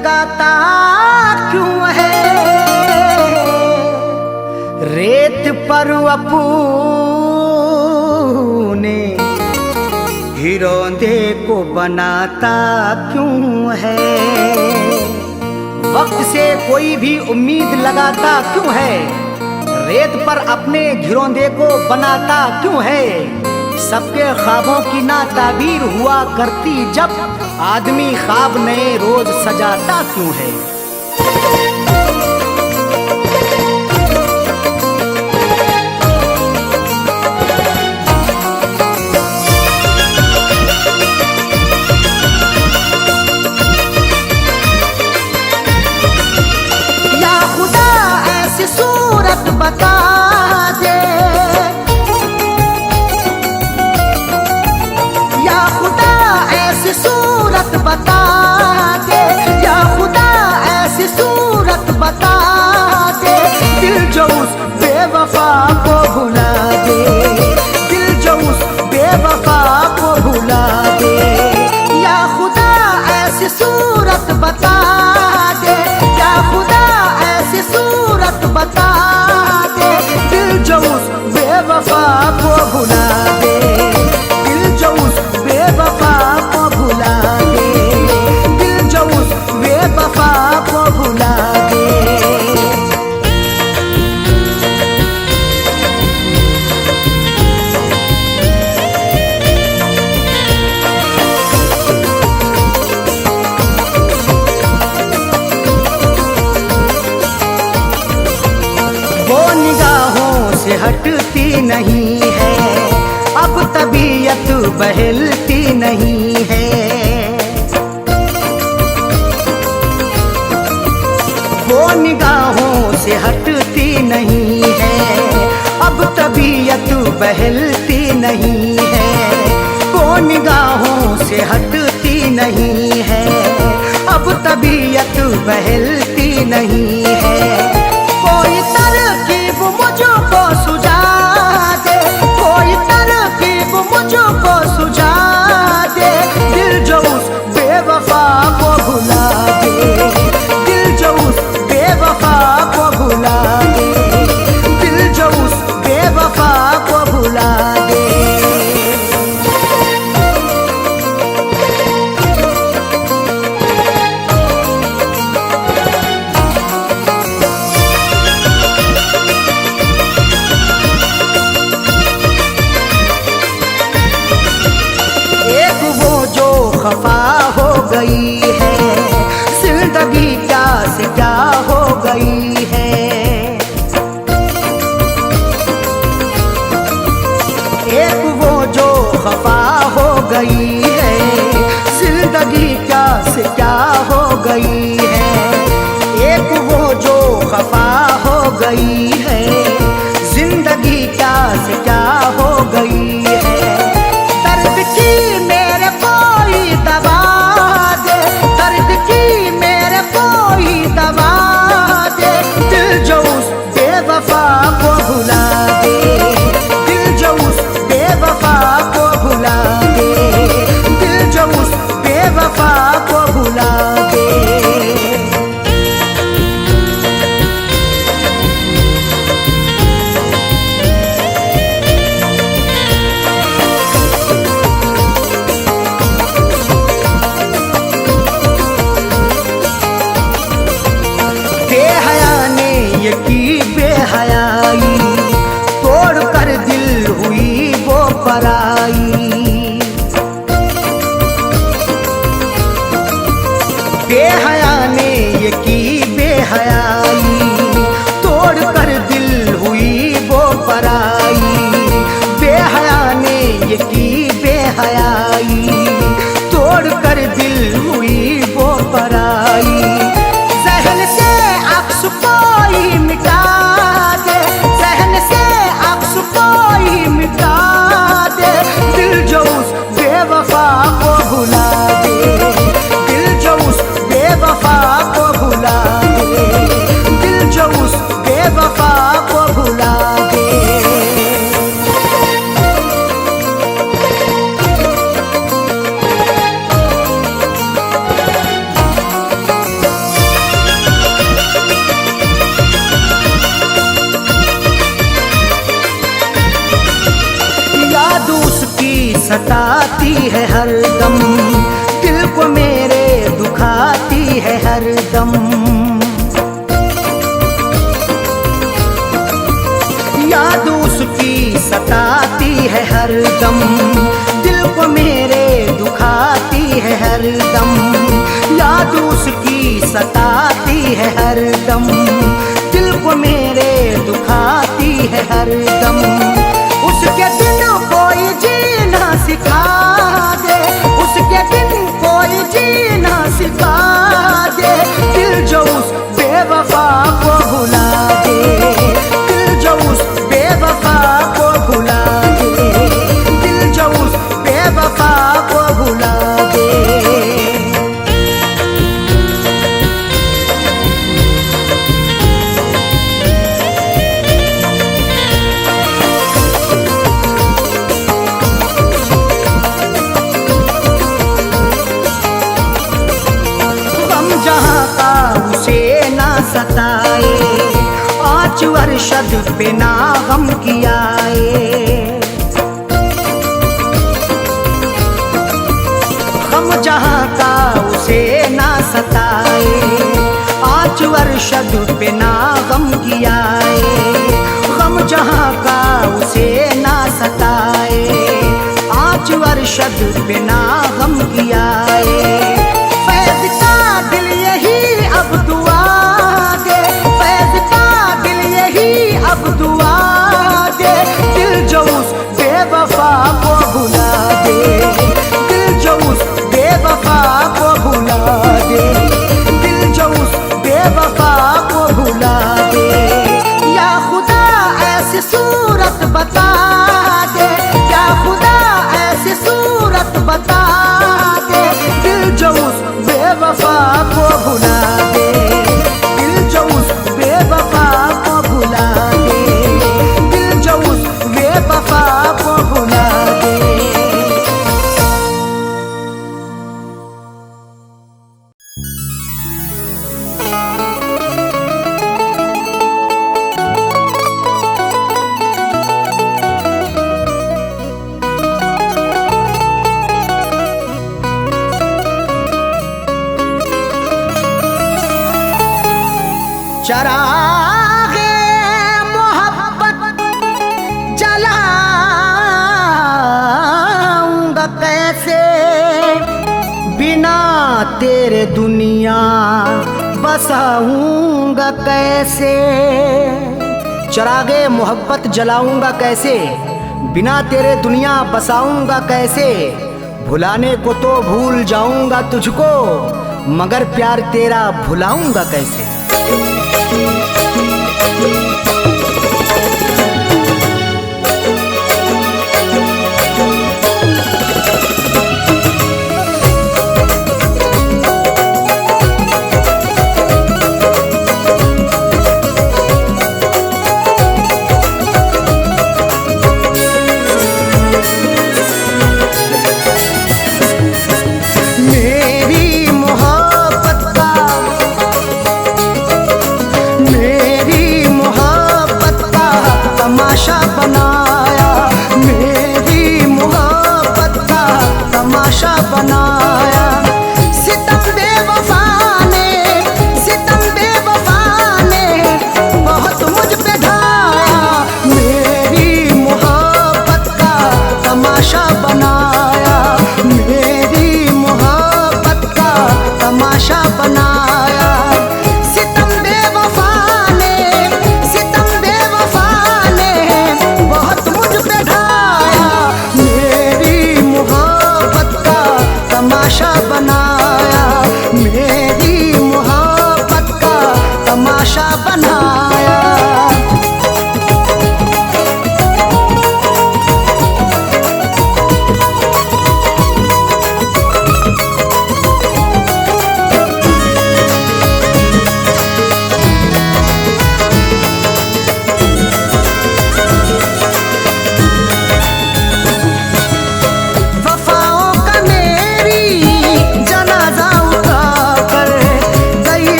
लगाता क्यों है, रेत पर अपने हिरोंदे को बनाता क्यों है। वक्त से कोई भी उम्मीद लगाता क्यों है, रेत पर अपने घिरौंदे को बनाता क्यों है। सबके ख्वाबों की ना ताबीर हुआ करती जब, आदमी ख्वाब नए रोज सजाता क्यों है। या खुदा ऐसी सूरत बता दे, या खुदा ऐसी सूरत बता दे, या खुदा ऐसी सूरत बता दे, दिल जो उस बेवफा को भुला दे, दिल जो उस बेवफा को भुला दे। या खुदा ऐसी सूरत बता दे, या खुदा ऐसी सूरत बता दे, दिल जो उस बेवफा को भुला दे, दिल जो उस बेवफा को भुला दे, दिल जो उस बेवफा को भुला दे। वो निगाहों से हटती नहीं है, अब तबीयत बहलती नहीं है। वो निगाहों से हटती नहीं है, अब तबीयत बहलती नहीं है। वो निगाहों से हटती नहीं है, अब तबीयत बहलती नहीं है। कोई तरकीब मुझको सुझा दे, कोई तरकीब मुझको सुझा दे, दिल जो उस बेवफा को भुला दे, दिल जो उस बेवफा को भुला दे, दिल जो उस बेवफा को भुला दे। खफा हो गई है जिंदगी, क्या से क्या हो गई है। एक वो जो खफा हो गई है जिंदगी, क्या से क्या हो गई है। एक वो जो खफा हो गई है जिंदगी, क्या से क्या हो गई है। दर्द की मेरे कोई दवा दे, दर्द की मेरे कोई दवा दे, दिल जो उस बेवफा को भुला दे, दिल जो उस बेवफा को भुला दे, दिल जो उस बेवफा को भुला दे। बेहया ने ये की बेहयाई, तोड़ कर दिल हुई वो पराई। बेहया ने ये की बेहयाई, तोड़ कर दिल हुई वो पराई। बेहया ने ये की बेहयाई, तोड़ कर दिल हुई वो पराई। सहन से अक्स कोई मिटा दे, सहन से अक्स कोई मिटा दे, दिल जो उस बेवफा को भुला दे, दिल जो उस बेवफा को भुला दे, दिल जो उस बेवफा को भुला दे। है हरदम, दिल को मेरे दुखाती है हरदम। याद उसकी सताती है हरदम, दिल को मेरे दुखाती है हरदम। याद उसकी सताती है हरदम, दिल को मेरे दुखाती है हरदम। उसके बिन कोई जीना सिखा दे, उसके बिन कोई जीना सिखा दे। दिल जो उस बेवफा को भुला दे, दिल जो उस बेवफा को भुला दे, दिल जो उस बेवफा को भुला दे। जहाँ का उसे ना सताए, 5 वर्षद पे ना गम कियाए। गम जहाँ का उसे ना सताए, 5 वर्षद पे ना गम कियाए। गम जहाँ का उसे ना सताए, 5 वर्षद पे ना गम कियाए। फैज़ का दिल यही अब दुआ दे, फैज़ का दिल यही अब दुआ दे। दिल जो उस बेवफा को भुला दे, दिल जो उस बेवफा को भुला दे, दिल जो उस बेवफा को भुला दे। या खुदा ऐसी सूरत बता दे, या खुदा ऐसी सूरत बता दे। दिल जो उस बेवफा को भुला दे, दिल जो उस बेवफा को भुला दे, दिल जो उस बेवफा को भुला दे। चरागे मोहब्बत जलाऊंगा कैसे, बिना तेरे दुनिया बसाऊंगा कैसे। चरागे मोहब्बत जलाऊंगा कैसे, बिना तेरे दुनिया बसाऊंगा कैसे। भुलाने को तो भूल जाऊंगा तुझको, मगर प्यार तेरा भुलाऊंगा कैसे।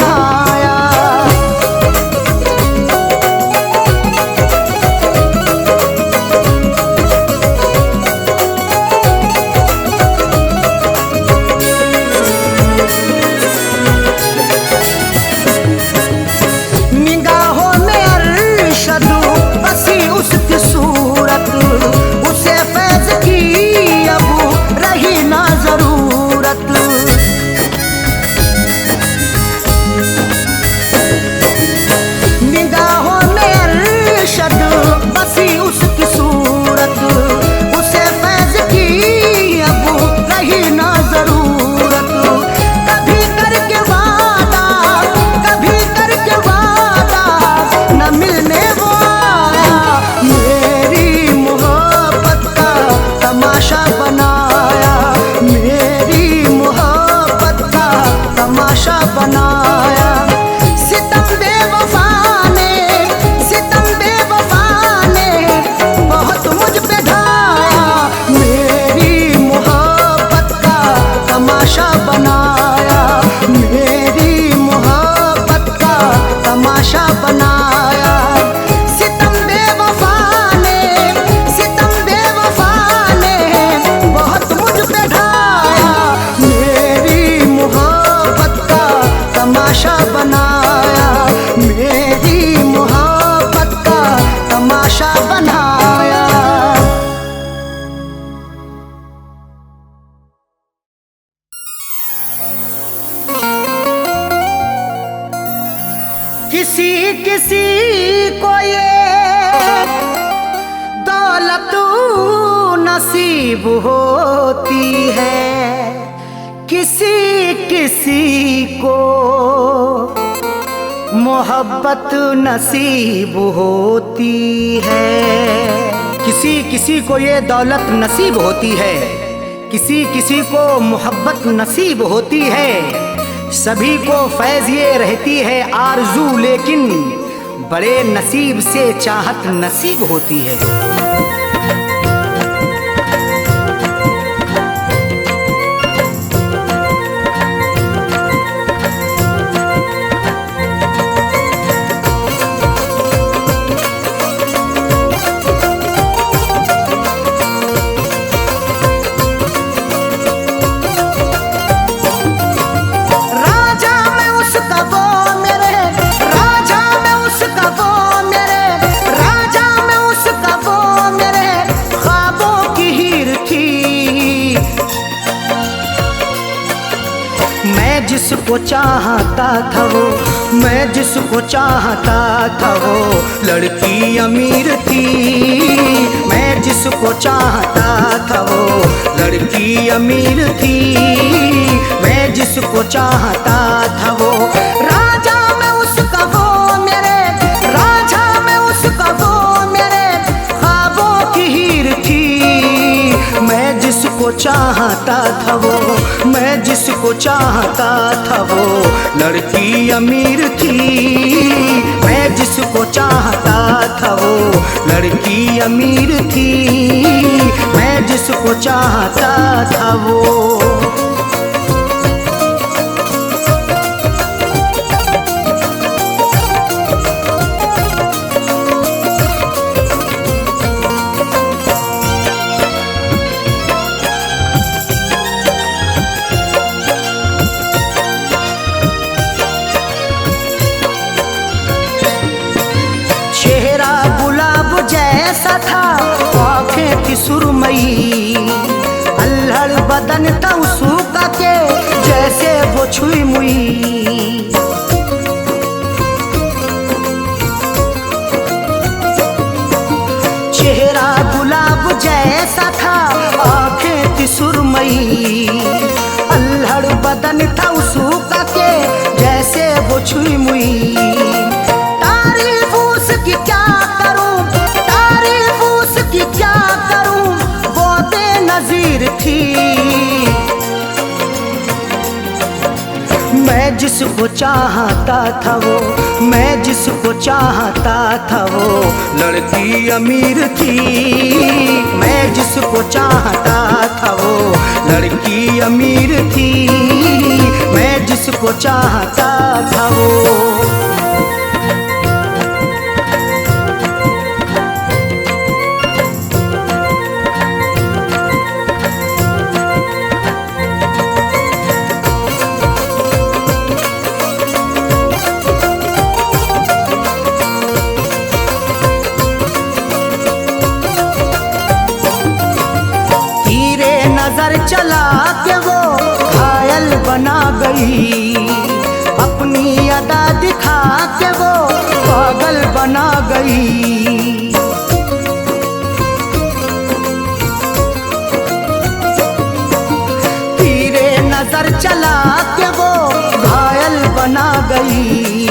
बनाया। निगाहों में अरशद बसी उसकी सूरत, उसे फैज़ की अब रही ना जरूरत। निगाहों में अरशद बसी उसकी सूरत, उसे फैज़ की अब रही ना जरूरत। कभी करके वादा, कभी करके वादा, न मिलने वो आया। मेरी मोहब्बत का तमाशा बनाया, मेरी मोहब्बत का तमाशा बनाया। सितम बेवफा ने, सितम बेवफा ने बहुत मुझ पे ढाया। मेरी मोहब्बत का तमाशा बनाया, मेरी मोहब्बत का तमाशा बनाया। सितम बेवफा ने, सितम बेवफा ने बहुत मुझ पे ढाया। मेरी मोहब्बत का तमाशा बनाया, मेरी मोहब्बत का तमाशा बनाया। किसी किसी को ये दौलत नसीब होती है, किसी किसी को मोहब्बत नसीब होती है। किसी किसी को ये दौलत नसीब होती है, किसी किसी को मोहब्बत नसीब होती है। सभी को फैज़ ये रहती है आरज़ू, लेकिन बड़े नसीब से चाहत नसीब होती है। जिसको चाहता था वो, मैं जिसको चाहता था वो लड़की अमीर थी। मैं जिसको चाहता था वो लड़की अमीर थी। मैं जिसको चाहता था वो राजा में उसका वो मेरे, राजा में उसका वो मेरे ख्वाबों की हीर थी। मैं जिसको चाहता था वो, मैं जिसको चाहता था वो लड़की अमीर थी। मैं जिसको चाहता था वो लड़की अमीर थी। मैं जिसको चाहता था वो। जैसा था आँखें थी सुरमई, अल्हड़ बदन था उसका के जैसे वो छुई मुई। चेहरा गुलाब जैसा था आँखें थी सुरमई, अल्हड़ बदन था उसका के जैसे वो छुई मुई। तारीफ उसकी क्या करूं, तारीफ उसकी क्या करूं, वो बेनज़ीर थी। मैं जिसको चाहता था वो, मैं जिसको चाहता था वो लड़की अमीर थी। मैं जिसको चाहता था वो लड़की अमीर थी। मैं जिसको चाहता था वो। नजर चला के वो घायल बना गई, अपनी अदा दिखा के वो पागल बना गई। तीरे नजर चला के वो घायल बना गई,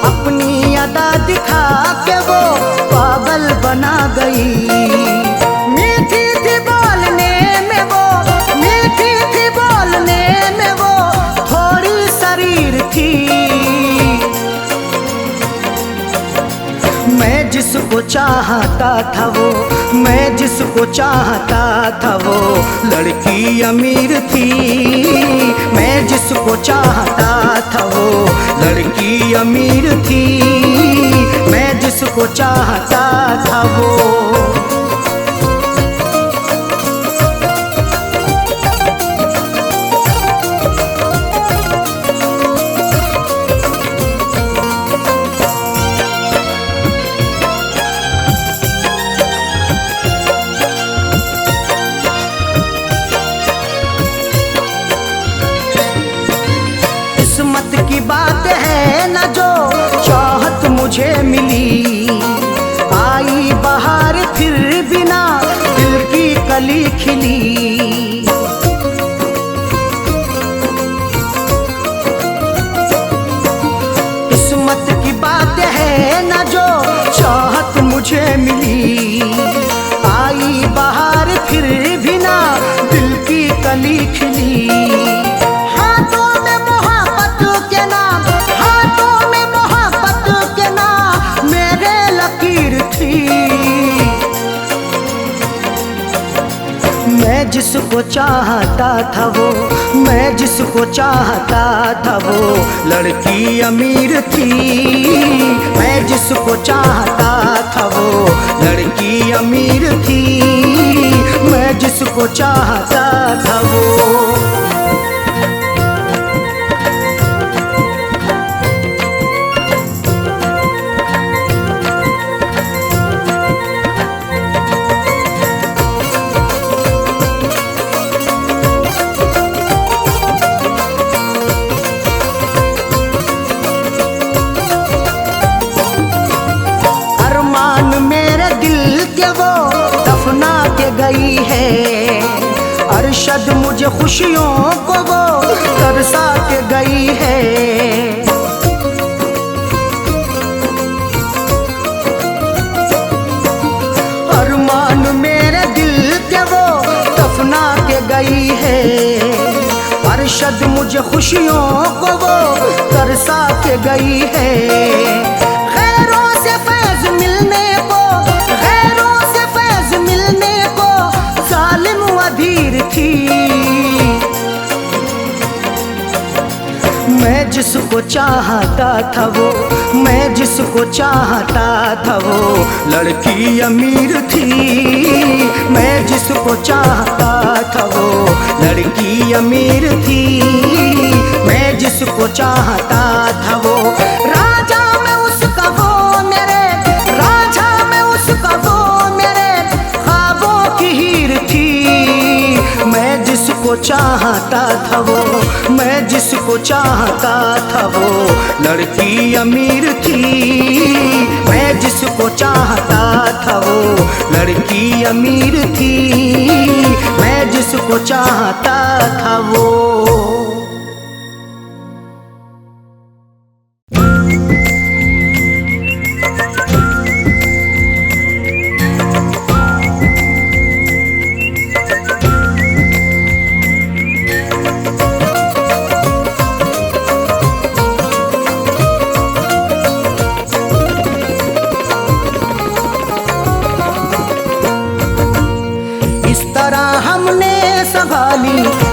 अपनी अदा दिखा के वो पागल बना गई। मीठी थी बोलने में वो, मीठी थी बोलने में वो, थोड़ी शरीर थी। मैं जिसको चाहता था वो, मैं जिसको चाहता था वो लड़की अमीर थी। मैं जिसको चाहता था वो लड़की अमीर थी। मैं जिसको चाहता था वो। किस्मत की बात है न जो चाहत मुझे मिली, आई बहार फिर बिना दिल की कली खिली। किस्मत की बात है न जो चाहत मुझे मिली, आई बहार फिर बिना दिल की कली खिली। मैं जिसको चाहता था वो, मैं जिसको चाहता था वो लड़की अमीर थी। मैं जिसको चाहता था वो लड़की अमीर थी। मैं जिसको चाहता था वो। गई है अरशद मुझे खुशियों को वो तरसा के गई है। अरमान मेरे दिल के वो दफना के गई है। अरशद मुझे खुशियों को वो तरसा के गई है। खैरों से फैज मिलने को, खैरों से फैज मिलने को जालिम अधीर थी। मैं जिसको चाहता था वो, मैं जिसको चाहता था वो लड़की अमीर थी। मैं जिसको चाहता था वो लड़की अमीर थी। मैं जिसको चाहता था वो राजा में उसका वो मेरे, राजा में उसका वो मेरे ख्वाबों की हीर थी। मैं जिसको चाहता था वो, मैं जिसको चाहता था वो लड़की अमीर थी। मैं जिसको चाहता था वो लड़की अमीर थी। मैं जिसको चाहता था वो।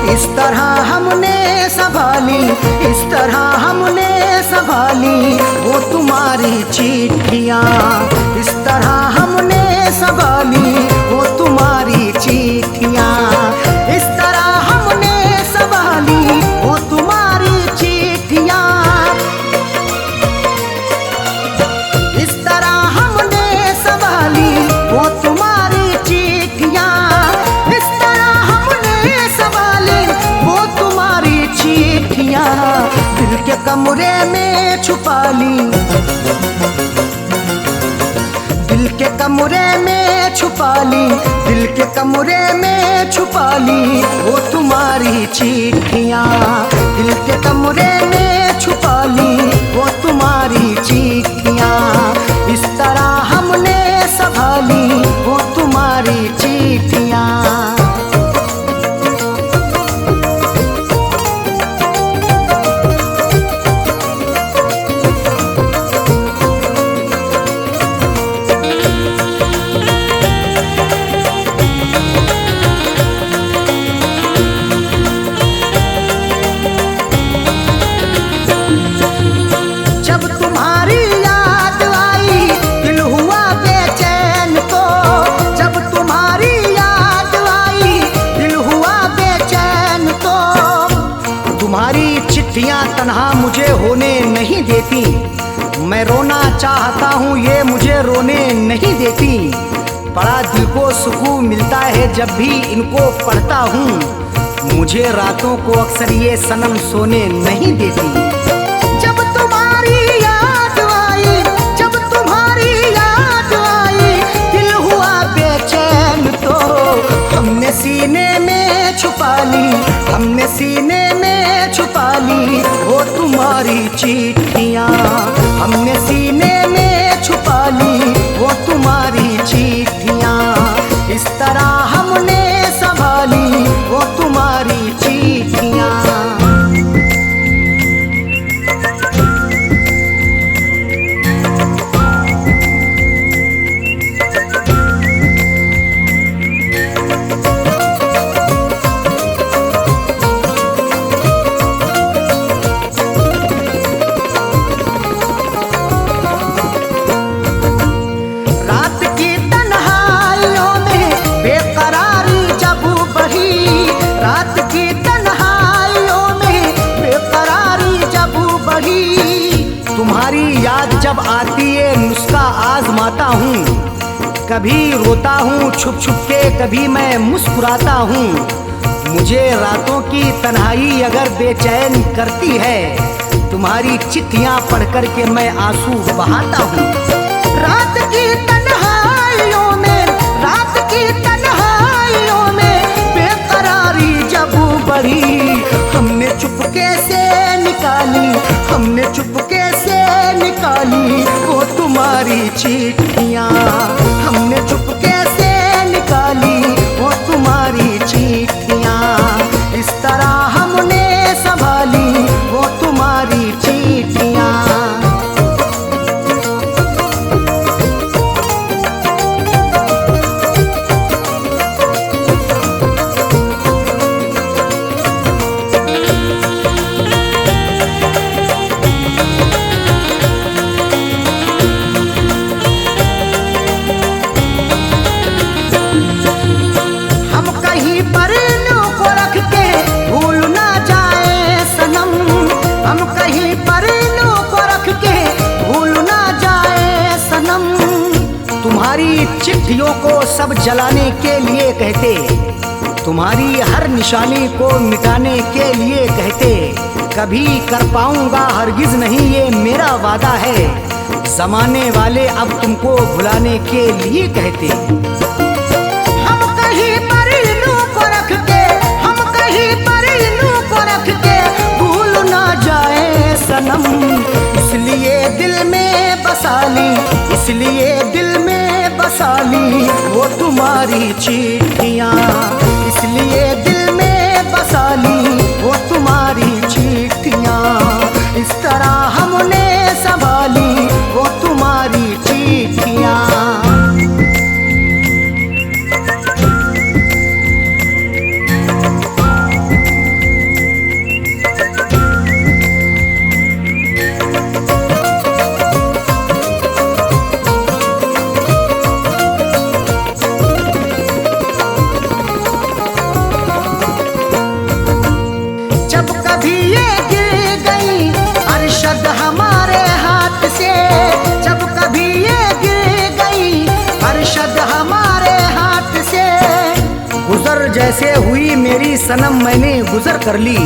इस तरह हमने संभाली, इस तरह हमने संभाली वो तुम्हारी चिट्ठियाँ, इस तरह हमने संभाली वो तुम्हारी चिट्ठियाँ, इस तरह हमने संभाली वो तुम्हारी चिट्ठियाँ, इस तरह हमने संभाली वो तुम्हारी चिट्ठियाँ, इस तरह हमने संभाली वो तुम्हारी चिट्ठियाँ, दिल के कमरे में छुपा ली, दिल के कमरे में छुपा ली, दिल के कमरे में छुपा ली वो तुम्हारी चिट्ठियाँ, दिल के कमरे में छुपा ली वो तुम्हारी चिट्ठियाँ, इस तरह हमने संभाली वो तुम्हारी चिट्ठियाँ। चिट्ठियाँ तन्हा मुझे होने नहीं देती, मैं रोना चाहता हूँ ये मुझे रोने नहीं देती, बड़ा दिल को सुकून मिलता है जब भी इनको पढ़ता हूँ, मुझे रातों को अक्सर ये सनम सोने नहीं देती। जब तुम्हारी याद आई, जब तुम्हारी याद आई, दिल हुआ बेचैन तो हमने सीने में छुपा ली, हमने सीने में छुपा ली वो तुम्हारी चिट्ठियाँ, हमने सीने में छुपा ली वो तुम्हारी चिट्ठियाँ, इस तरह हमने संभाली वो तुम्हारी चिट्ठियाँ। तुम्हारी याद जब आती है नुस्खा आजमाता हूँ, कभी रोता हूँ छुप छुप के, कभी मैं मुस्कुराता हूँ, मुझे रातों की तन्हाई अगर बेचैन करती है, तुम्हारी चिट्ठियाँ पढ़ कर के मैं आंसू बहाता हूँ। रात की तन्हाइयों में, रात की तन्हाइयों में बेकरारी जब बढ़ी, हमने चुपके से निकाली, हमने चुपके से निकाली वो तुम्हारी चिट्ठियाँ, हमने चुपके से निकाली वो तुम्हारी चिट्ठियाँ, इस तरह हमने संभाली वो तुम्हारी चिट्ठियाँ। तुम्हारी चिट्ठियों को सब जलाने के लिए कहते, तुम्हारी हर निशानी को मिटाने के लिए कहते, कभी कर पाऊंगा हरगिज नहीं ये मेरा वादा है, जमाने वाले अब तुमको भुलाने के लिए कहते। हम कहीं पर इन्हों को रख के, हम कहीं पर इन्हों को रख के भूल ना जाए सनम, इसलिए दिल में बसा ली, इसलिए दिल में बसा ली वो तुम्हारी चिट्ठियाँ, इसलिए दिल में बसा ली वो तुम्हारी चिट्ठियाँ, इस तरह हमने संभाली वो तुम्हारी चिट्ठियाँ। हमारे हाथ से जब कभी ये गिर गई, अरशद हमारे हाथ से। गुजर जैसे हुई मेरी सनम मैंने गुजर कर ली,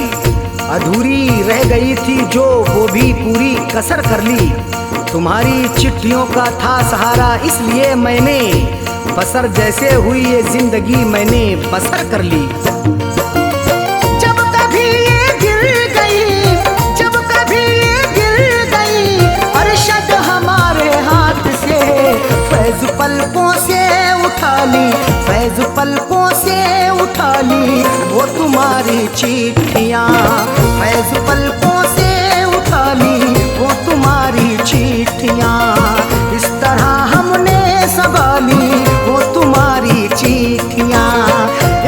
अधूरी रह गई थी जो वो भी पूरी कसर कर ली। तुम्हारी चिट्ठियों का था सहारा इसलिए मैंने बसर जैसे हुई ये जिंदगी मैंने बसर कर ली। जब कभी ये गिर गई, जब कभी ये गिर गई, अरशद हमारे हाथ से फैज पलकों से उठा ली, फैज पलकों से उठा ली वो तुम्हारी चिट्ठियाँ, फैज पलकों से उठा ली वो तुम्हारी चिट्ठियाँ। इस तरह हमने संभाली वो तुम्हारी चिट्ठियाँ,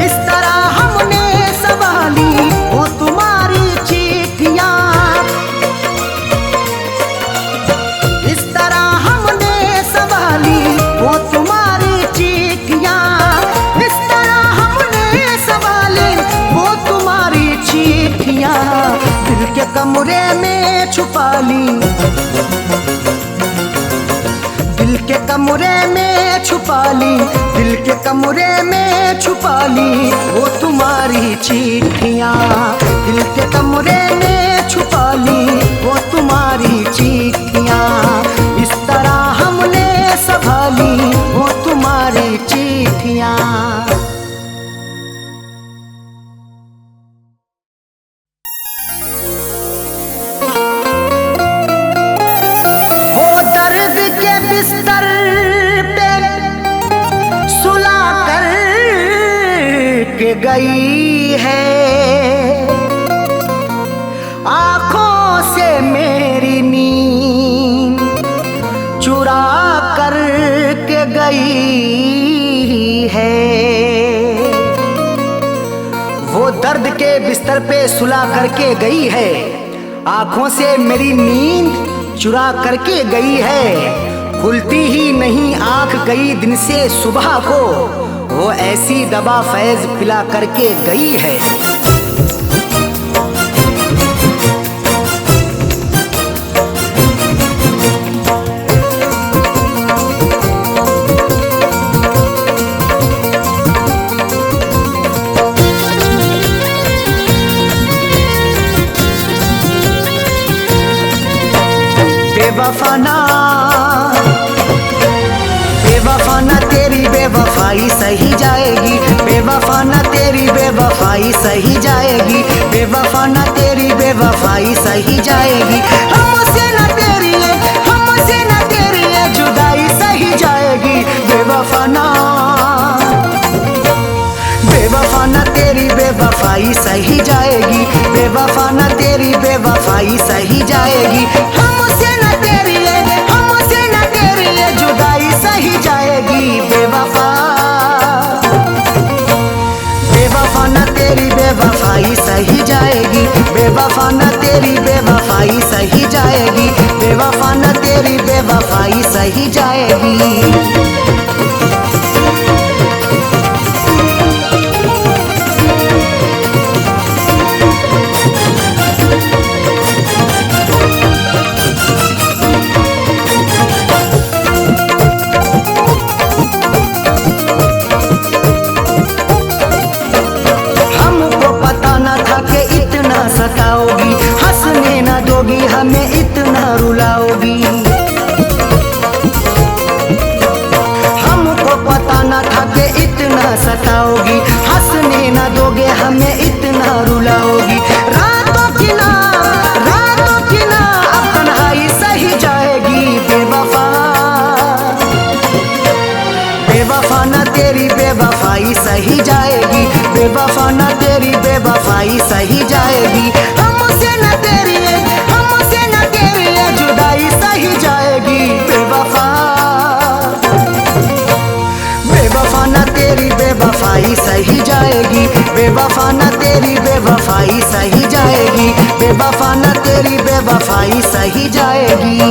इस तरह हमने संभाली वो तुम्हारी चिट्ठियाँ, इस तरह हमने संभाली वो तुम्हारी चिट्ठियाँ, इस तरह हमने संभाली वो तुम्हारी चिट्ठियाँ। दिल के कमरे में छुपा ली, दिल के कमरे में छुपा ली, दिल के कमरे में छुपा ली वो तुम्हारी चिट्ठियाँ, दिल के कमरे में छुपा ली वो तुम्हारी चिट्ठियाँ। इस तरह हमने संभाली वो तुम्हारी चिट्ठियाँ। बिस्तर पे सुला कर के गई है, आँखों से मेरी नींद चुरा कर के गई है। वो दर्द के बिस्तर पे सुला करके गई है, आँखों से मेरी नींद चुरा करके गई है। खुलती ही नहीं आंख गई दिन से सुबह को, वो ऐसी दवा फैज पिला करके गई है। बेवफाना बेवफाना तेरी बेवफाई सही जाएगी, बेवफाना तेरी बेवफाई सही जाएगी, बेवफाना तेरी बेवफाई सही जाएगी। हमसे न तेरी है, हमसे न तेरी है जुदाई सही जाएगी। बेवफाना बेवफाना तेरी बेवफाई सही जाएगी, बेवफाना तेरी बेवफाई सही जाएगी। हमसे न तेरी है, हमसे न तेरी है जुदाई सही जाएगी। बेवफा बेवफाना तेरी बेवफाई सही जाएगी, बेवफाना तेरी बेवफाई सही जाएगी, बेवफाना तेरी बेवफाई सही जाएगी। सताओगी हंसने न दोगी हमें इतना रुलाओगी, हमको पता न था कि इतना सताओगी, हंसने न दोगे हमें इतना रुलाओगी। रातों की ना अब तन्हाई सही जाएगी। बेवफा बेवफाना तेरी बेवफाई सही जाएगी, बेवफाना तेरी बेवफाई सही जाएगी। हमसे न तेरी है, हमसे न तेरी है जुदाई सही जाएगी। बेवफा बेवफाना तेरी बेवफाई सही जाएगी, बेवफाना तेरी बेवफाई सही जाएगी, बेवफाना तेरी बेवफाई सही जाएगी।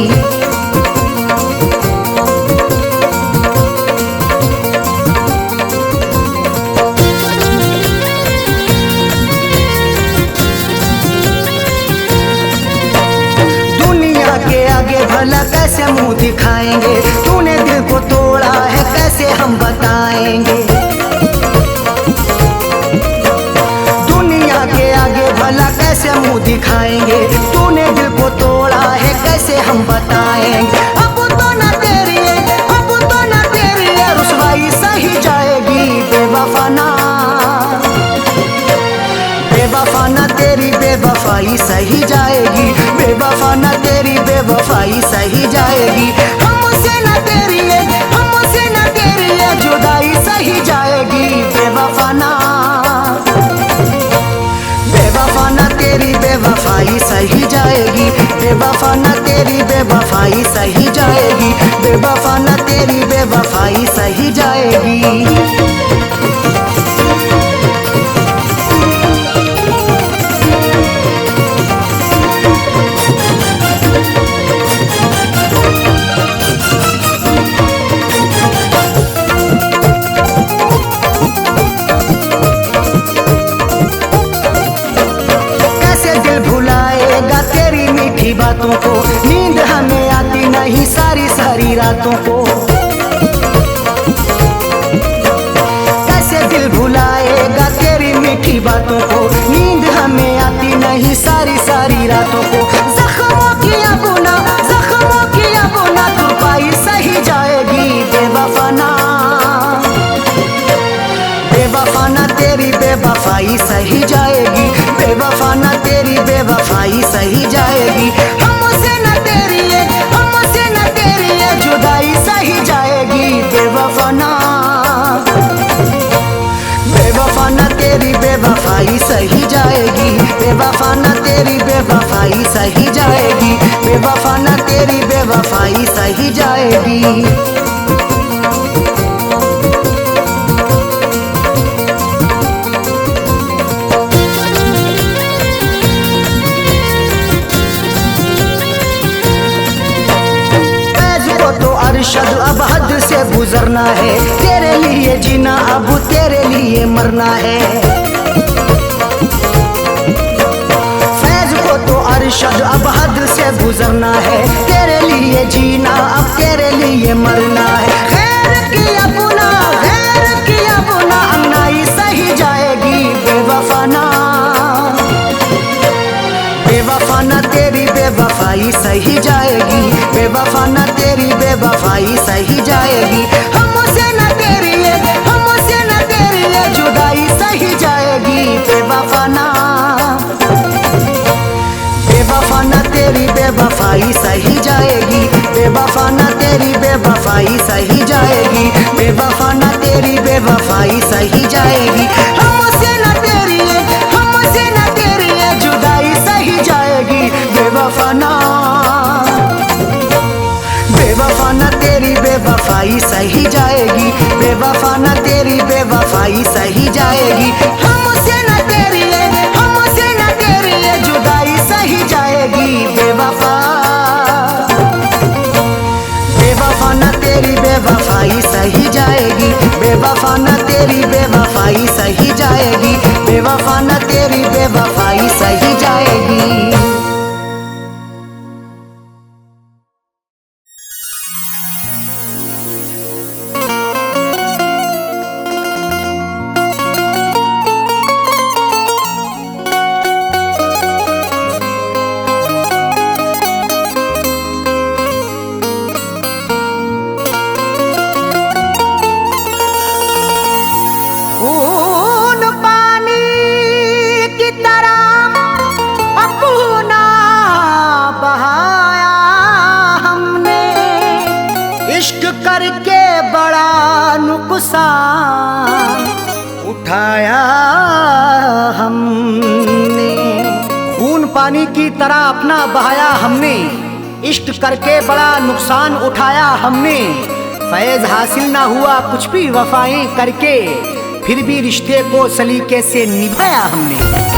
भला कैसे मुंह दिखाएंगे, तूने दिल को तोड़ा है कैसे हम बताएंगे। दुनिया के आगे भला कैसे मुंह दिखाएंगे, तूने दिल को तोड़ा है कैसे हम बताएंगे। अब तो ना तेरी है, अब तो ना तेरी है रुसवाई सही जाएगी बेवफा ना, बेवफा ना तेरी बेवफाई सही जाएगी, बेवफा ना तेरी बेवफाई सही जाएगी। हमसे ना तेरी है, हमसे ना तेरी है जुदाई सही जाएगी बेवफा ना, बेवफा ना तेरी बेवफाई सही जाएगी, बेवफा ना तेरी बेवफाई सही जाएगी, बेवफा ना तेरी बेवफाई सही जाएगी। बातों को नींद हमें आती नहीं सारी सारी रातों को, कैसे दिल भुलाएगा तेरी मीठी बातों को, नींद हमें आती नहीं सारी सारी रातों को। जख्मों की अबुना, जख्मों की अबुना तुरपाई सही जाएगी बेवफा ना, बेवफा ना तेरी बेवफाई सही जाएगी, बेवफा ना तेरी बेवफाई सही जाएगी। हमसे ना तेरी है, हमसे ना तेरी है जुदाई सही जाएगी बेवफा ना, बेवफा ना तेरी बेवफाई सही जाएगी, बेवफा ना तेरी बेवफाई सही जाएगी, बेवफा ना तेरी बेवफाई सही जाएगी। अरशद अब हद से गुजरना है, तेरे लिए जीना अब तेरे लिए मरना है। फैज को तो अरशद अब हद से गुजरना है, तेरे लिए जीना अब तेरे लिए मरना है। खैर की अपना, खैर की अपना अन्नाई सही जाएगी बेवफा ना, बेवफा ना तेरी बेवफाई सही जाएगी, बेवफा ना तेरी बेवफाई सही जाएगी। हमसे ना तेरी है, हमसे ना तेरी है जुदाई सही जाएगी बेवफा ना, बेवफा ना तेरी बेवफाई सही जाएगी, बेवफा ना तेरी बेवफाई सही जाएगी, बेवफा ना तेरी बेवफाई सही जाएगी। हमसे ना तेरी है, हमसे ना तेरी है जुदाई सही जाएगी बेवफा ना, बेवफा ना तेरी बेवफाई सही जाएगी, बेवफा ना तेरी बेवफाई सही जाएगी। हमसे ना तेरी है, हमसे ना तेरी है जुदाई सही जाएगी बेवफा, बेवफा ना तेरी बेवफाई सही जाएगी, बेवफा ना तेरी बेवफाई सही जाएगी, बेवफा ना तेरी बेवफाई सही जाएगी। उठाया हमने, खून पानी की तरह अपना बहाया हमने, इश्क करके बड़ा नुकसान उठाया हमने। फैज हासिल ना हुआ कुछ भी वफाएं करके, फिर भी रिश्ते को सलीके से निभाया हमने।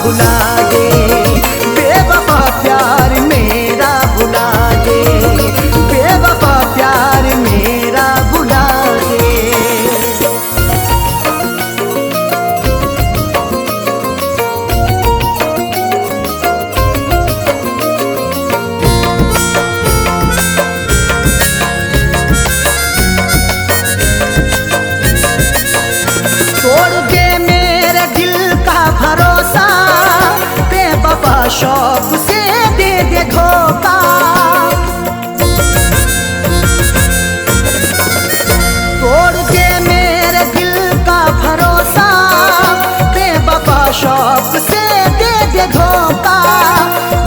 भुला दे, बेवफा प्यार मेरा भुला दे, बेवफा प्यार मेरा भुला दे। भरोसा बेवफा शौक से दे दे धोखा, तोड़ के मेरे दिल का भरोसा बेवफा शौक से दे दे धोखा।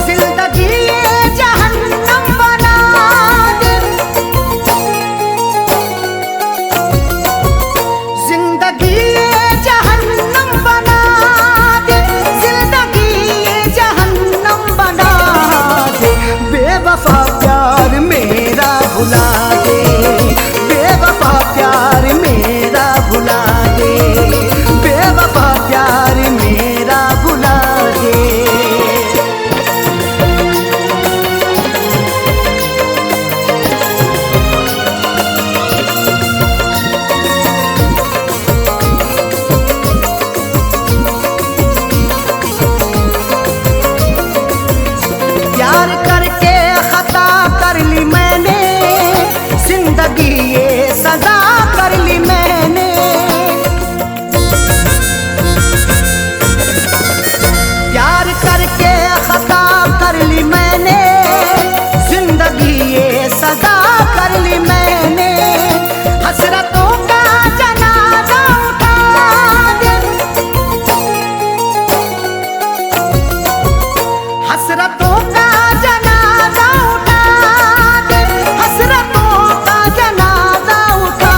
जिंदगी ये जहन्नम बना दे, जिंदगी ये जहन्नम बना, बेवफा प्यार मेरा भुला दे, बेवफा प्यार मेरा भुला दे, बेवफा प्यार मेरा भुला दे। प्यार करके खता कर ली मैंने, जिंदगी ये सजा कर ली मैंने। प्यार करके खता कर ली मैंने, जिंदगी ये सजा कर ली मैंने। हसरतों का जनाजा उठा दे, हसरतों का जनाजा उठा दे, हसरतों का जनाजा उठा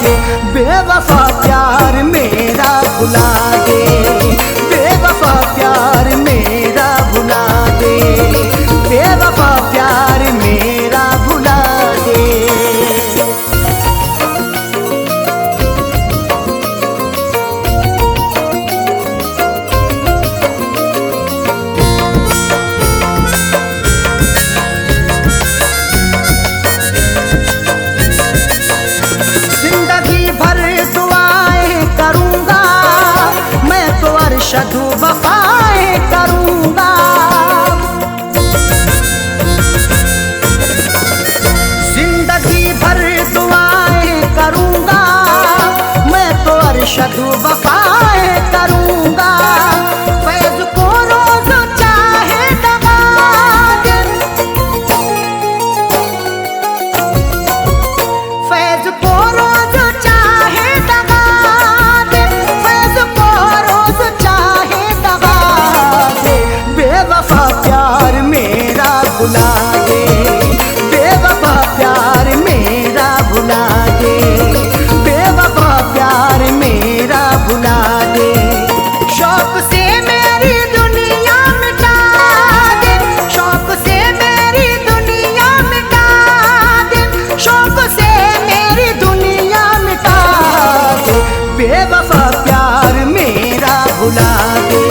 दे। बेवफा प्यार मेरा भुला दे, बेवफा प्यार मेरा भुला दे, बेवफा प्यार मेरा भुला दे। अरशद वफाएं करूंगा, जिंदगी भर दुआएं करूंगा, मैं तो अरशद वफाएं करूंगा। फैज को रोज चाहे दगा दे, फैज को रोज चाहे दगा दे, फैज को रोज चाहे दगा दे। बेवफा प्यार मेरा भुला दे, बेवफा प्यार मेरा भुला दे, बेवफा प्यार मेरा भुला दे। शौक से मेरी दुनिया मिटा दे, शौक से मेरी दुनिया मिटा दे, शौक से मेरी दुनिया मिटा दे। बेवफा प्यार मेरा भुला दे,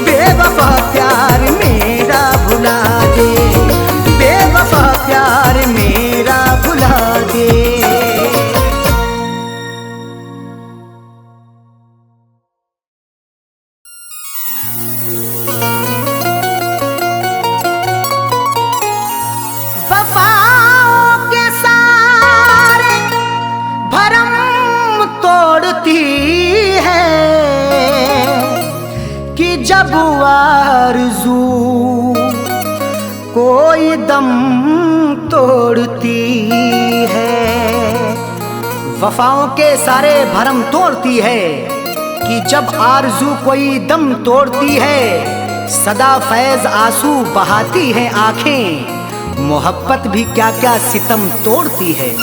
बेवफा प्यार मेरा भुला दे, बेवफा प्यार मेरा भुला दे। वफाओं के सारे भरम तोड़ती है कि जब आरज़ू कोई दम तोड़ती है। वफाओं के सारे भरम तोड़ती है कि जब आरज़ू कोई दम तोड़ती है। सदा फैज़ आंसू बहाती है आंखें, मोहब्बत भी क्या क्या सितम तोड़ती है।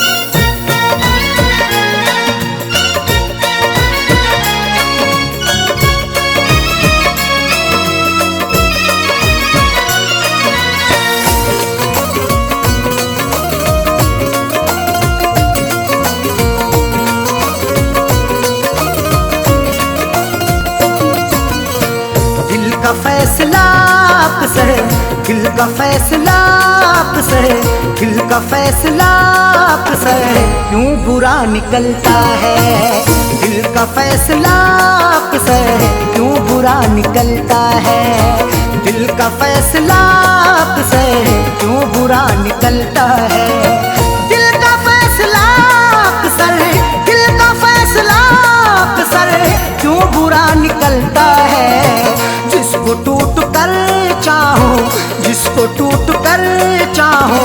का फैसला आपसे है, दिल का फैसला आपसे है, दिल का फैसला आपसे है, क्यों बुरा निकलता है। दिल का फैसला आपसे है, क्यों बुरा निकलता है। दिल का फैसला आपसे है, क्यों बुरा निकलता है। दिल का फैसला आपसे है, दिल का फैसला आपसे है, क्यों बुरा निकलता है। जिसको टूट कर चाहो, जिसको टूट कर चाहो,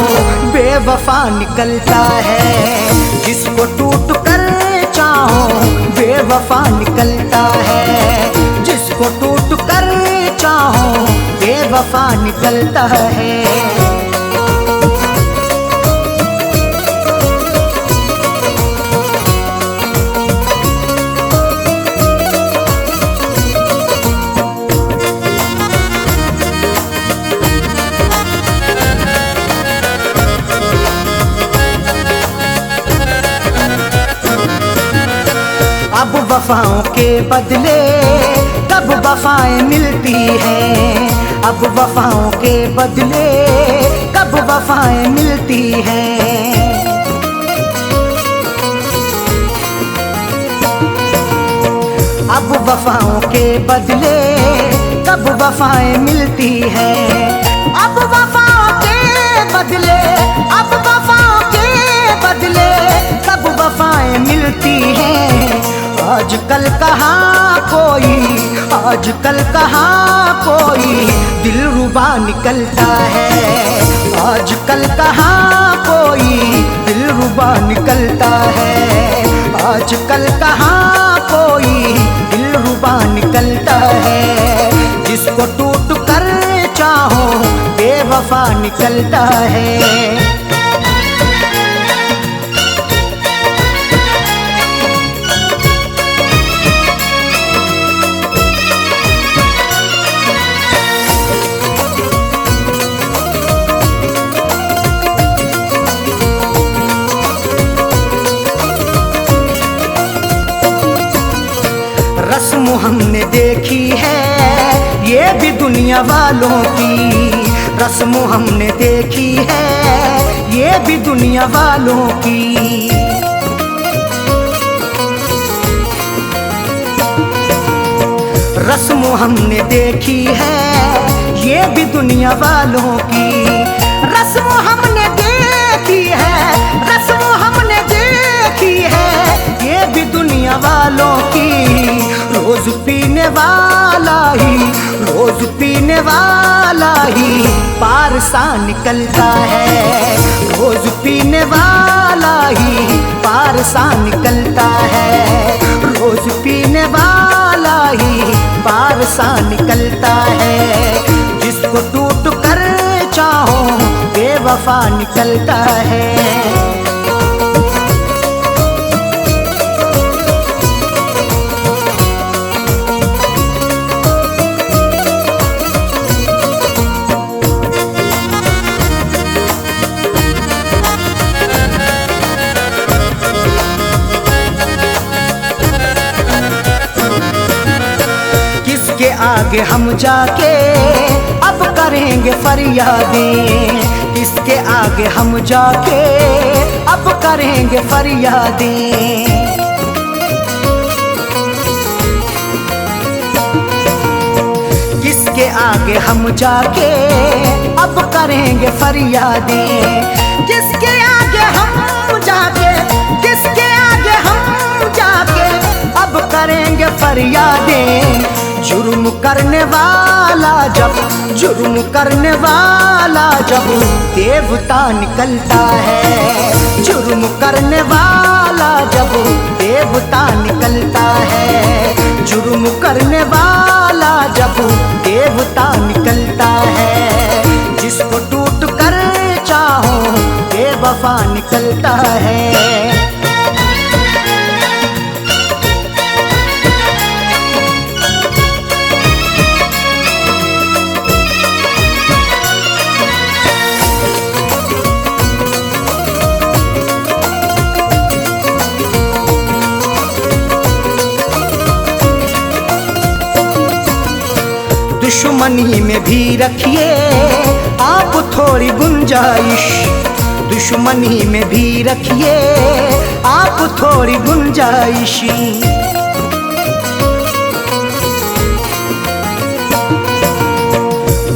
बेवफा निकलता है। जिसको टूट कर चाहो, बेवफा निकलता है। जिसको टूट कर चाहो, बेवफा निकलता है। अब वफाओं के बदले कब वफाएं मिलती हैं। अब वफाओं के बदले कब वफाएं मिलती हैं। अब वफाओं के बदले कब वफाएं मिलती हैं। अब वफाओं के बदले, अब वफाओं के बदले कब वफाएं मिलती हैं। आजकल कहाँ कोई, आजकल कहाँ कोई दिलरुबा निकलता है। आजकल कहाँ कोई दिलरुबा निकलता है। आजकल कहाँ कोई दिलरुबा निकलता है। जिसको टूट कर चाहो, बेवफा निकलता है। रस्म हमने देखी है ये भी दुनिया वालों की। रस्म हमने देखी है ये भी दुनिया वालों की। रस्म हमने देखी है ये भी दुनिया वालों की। रस्म हमने देखी है, रस्म हमने देखी है ये भी दुनिया वालों की। रोज पीने वाला ही, रोज पीने वाला ही पार सा निकलता है। रोज पीने वाला ही पार सा निकलता है। रोज पीने वाला ही पार सा निकलता है। जिसको टूट कर चाहो, बेवफा निकलता है। किसके आगे हम जाके अब करेंगे फरियादें। किसके आगे हम जाके अब करेंगे फरियादें। किसके आगे हम जाके अब करेंगे फरियादें। किसके आगे हम जाके, किसके आगे हम जाके अब करेंगे फरियादें। जुर्म करने वाला जब, जुर्म करने वाला जब देवता निकलता है। जुर्म करने वाला जब देवता निकलता है। जुर्म करने वाला जब देवता निकलता है। जिसको टूट कर चाहो, बेवफा निकलता है। दुश्मनी में भी रखिए आप थोड़ी गुंजाइश, दुश्मनी में भी रखिए आप थोड़ी गुंजाइश।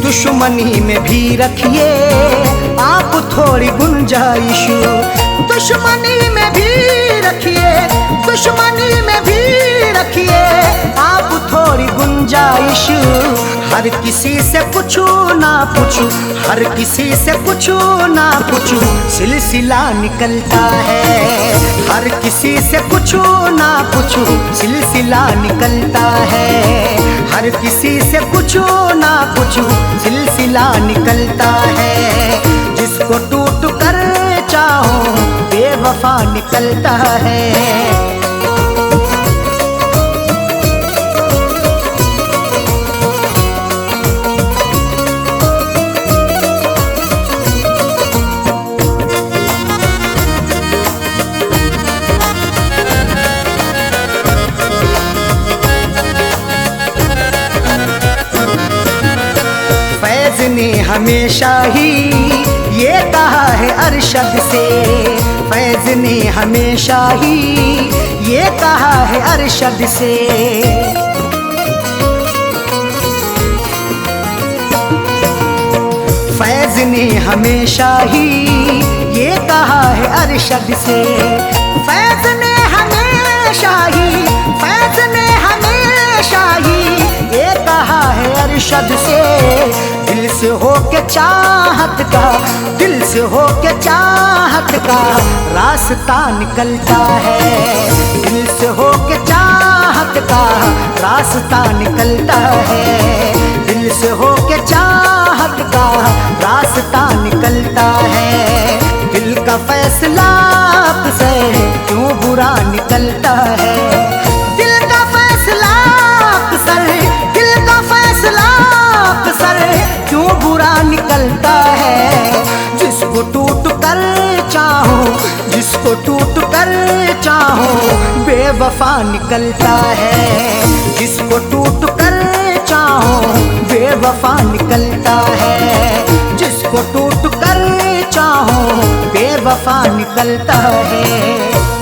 दुश्मनी में भी रखिए आप थोड़ी गुंजाइश, दुश्मनी में भी रखिए, दुश्मनी में भी रखिए आप थोड़ी गुंजाइश। हर किसी से पूछू ना पूछू, हर किसी से पूछू ना पूछू सिलसिला निकलता है, हर किसी से पूछू ना पूछू सिलसिला निकलता है, हर किसी से पूछू ना पूछू सिलसिला निकलता है। जिसको टूट कर चाहो बेवफा निकलता है। फैज़ ने हमेशा ही ये कहा है अरशद से, फैज़ ने हमेशा ही ये कहा है अरशद से। फैज़ ने हमेशा ही ये कहा है अरशद से, फैज़ ने हमेशा ही, फैज़ ने हमेशा ही ये कहा है अरशद से। दिल से हो के चाहत का, दिल से हो के चाहत का रास्ता निकलता है, दिल से हो के चाहत का रास्ता निकलता है, दिल से हो के चाहत का रास्ता निकलता है। दिल का फैसला से क्यों बुरा निकलता है, दिल का फैसला अक्सर, दिल का फैसला अक्सर क्यों बुरा निकलता है। जिसको टूट कर चाहो, जिसको टूट कर चाहो बेवफा निकलता है, जिसको टूट कर चाहो बेवफा निकलता है, जिसको टूट कर चाहो बेवफा निकलता है।